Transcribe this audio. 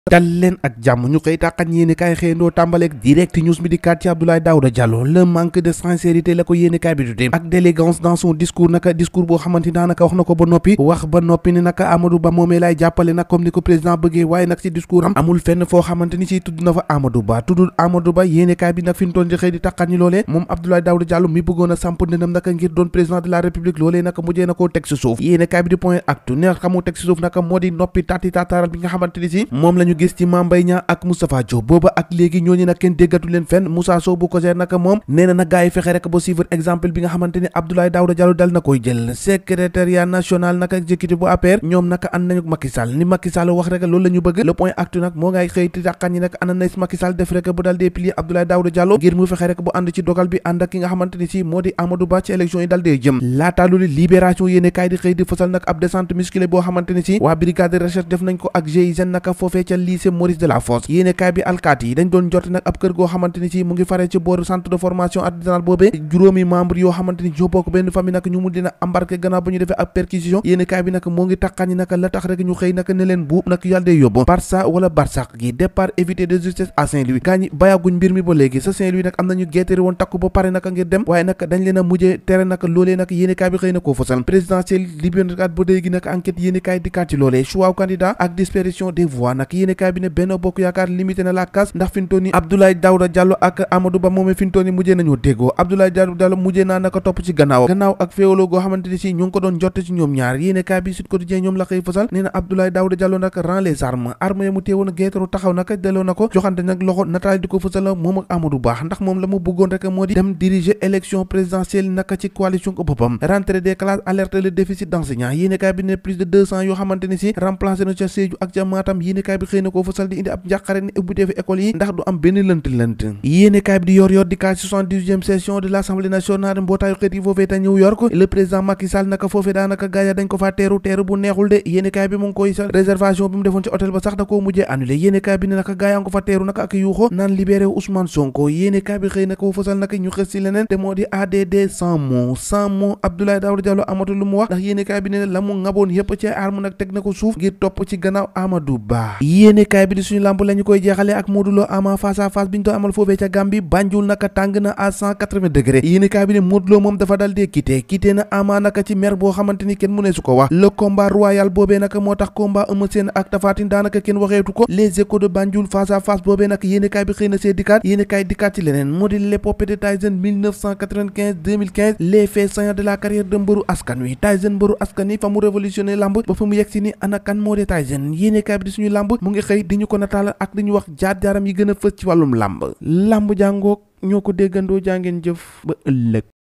dal leen ak jàmm ñu koy tàqat yéenekaay xëyandoo tàmbaleeg direct news mi di kat ci Abdoulaye Daouda Diallo le manque de sincérité la ko yéenekaay bi tudde ak d'élégance dans son discours naka discours boo xamante ni daanaka wax na ko ba noppi ni naka Amadou Ba moomee lay jàppale nag comme ni ko président bëggee waaye nag ci discours am amul fenn foo xamante ni ci tudd na fa Amadou Ba tuddul Amadou Ba yéenekaay bi nag fi ñu toll di xëy di tàqat ñi loolee moom Abdoulaye Daouda Diallo mi bëggoon a samp ndëndam naka ngir doon président de la république loolee naka mujjee na koo teg si suuf yéenekaay bi di point actu ne xamu teg si suuf naka moo di noppi tati tataaral bi nga xamante ni si moom la ñu gis ci Mame Mbaye Niang ak Moustapha Diop booba ak léegi ñooñu nag kenn déggatu leen fenn Moussa Sow bu ko seer naka moom nee na nag gaa yi fexe rek ba suivre exemple bi nga xamante ni Abdoulaye Daouda Diallo dal na koy jël secrétariat national naka exécutif bu APR ñoom naka ànd nañu Macky Sall ni Macky Sall wax rek loolu la ñu bëgg le point actu nag moo ngay xëy ti dàqan ñi nag ana na Macky Sall def rek bu dal dee plier Abdoulaye Daouda Diallo ngir mu fexe rek bu ànd ci dogal bi ànd ak ki nga xamante ni si moo di Amadou Ba ci élection yi dal dee jëm laataa loolu libération yéene kaay di xëy di fësal nag ab descente musclée boo xamante ni si waa brigade de recherche def nañ ko ak GIGN naka foofee ca lycée Maurice Delafosse yéene kaay bi alkaati yi dañ doon jot nag ab kër goo xamante ni si mu ngi faree ci booru centre de formation artisanale boobee juróomi membre yoo xamante ni ñoo bokk benn famille nag ñu mu dina embarqué gannaaw ba ñu defee ab perquisition yéene kaay bi nag moo ngi taqaan ñi nag la tax rek ñu xëy nag ne leen buub nag yàlla day yóbbu Barça wala Barsax gi départ évité de justesse à Saint-Louis gaa ñi bayaguñ mbir mi ba léegi sa Saint-Louis nag am nañu geetari woon takku ba pare nag ngir dem waaye nag dañ leen a mujjee tere nag loolee nag yéene kaay bi xëy na koo fësal présidentielle libérakat ba léegi nag enquête yéene kaay dikkaat ci loolee choix candidat ak disparition des voix nag yéene kaay bi ne Benno Bokk Yaakaar limité na la casse ndax fintoon ni Abdoulaye Daouda Diallo ak Amadou Ba moomee fintoon ni mujjee nañoo déggoo Abdoulaye Daouda Diallo mujjee naa naka topp ci gannaaw ak féewaloo goo xamante ni si ñu ngi ko doon jotte ci ñoom ñaar yéene kaay bi Sud Quotidien ñoom la xëy fësal nee na Abdoulaye Daouda Diallo nag rend les armes ya mu téewoon geetaru taxaw naka delloo na ko joxante nag loxo nataal di ko fësal moom ak Amadou Ba ndax moom la mu bëggoon rek moo di dem diriger élection présidentielle naka ci coalition ko boppam rentrée des classes alerte le déficit d'enseignants yéene kaay bi ne plus de 200 yoo xamante ni si remplacé na ca Sédhiou ak ca Matam yéene kaay bi xëy na koo fësal di indi ab njàqare ni ubbitee fi école yi ndax du am benn lënt yéene kaay bi di yor di kaay 78e session de l'Assemblée nationale mbootaayu xeet yi foofee ta New York le président Macky Sall naka foofee daanaka gaaya dañ ko faa teeru bu neexul de yéene kaay bi mu ngi koy sa réservation bi mu defoon ci hôtel ba sax da koo mujjee annulé yéene kaay bi ne naka gaaya nga ko fa teeru naka ak yuuxo naan libéré Ousmane Sonko yéene kaay bi xëy na ko fësal naka ñu xës si leneen te moo di ADD sans mots Abdoulaye Daouda Diallo amatul lu mu wax ndax yéene kaay bi ne la mu ngaboon yépp ci arme nag teg na ko suuf ngir topp ci gannaaw Amadou Ba yéene kaay bi di suñu lamb la ñu koy jeexale ak Modou Lo Ama face à face bi ñu doon amal foofee ca Gambie Banjul naka tàng na à 180 degrés yéene kaay bi ne Modou Lo moom dafa dal dee quitté na Ama naka ci mer boo xamante ni kenn mu ne su ko wax le combat royal boobee naka moo tax combat Eumeu Sène ak Tapha Tine daanaka kenn waxeetu ko les échos de Banjul face à face boobee nag yéene kaay bi xëy na see dikkaat yéene kaay dikkaat ci leneen moo di l'épopée de Tyson 1995-2015 les faits saillants de la carrière de mbëru askan wi Tyson mbëru askan wi fa mu révolutionné lamb ba fa mu yegg si ni ana kan moo di Tyson yéene kaay bi di suñu lamb mu ngi xëy di ñu ko nataal ak di ñu wax jaar-jaaram yi gën a fës ci wàllum lamb jàngoog ñoo ko déggandoo jàngeen jëf ba ëllëg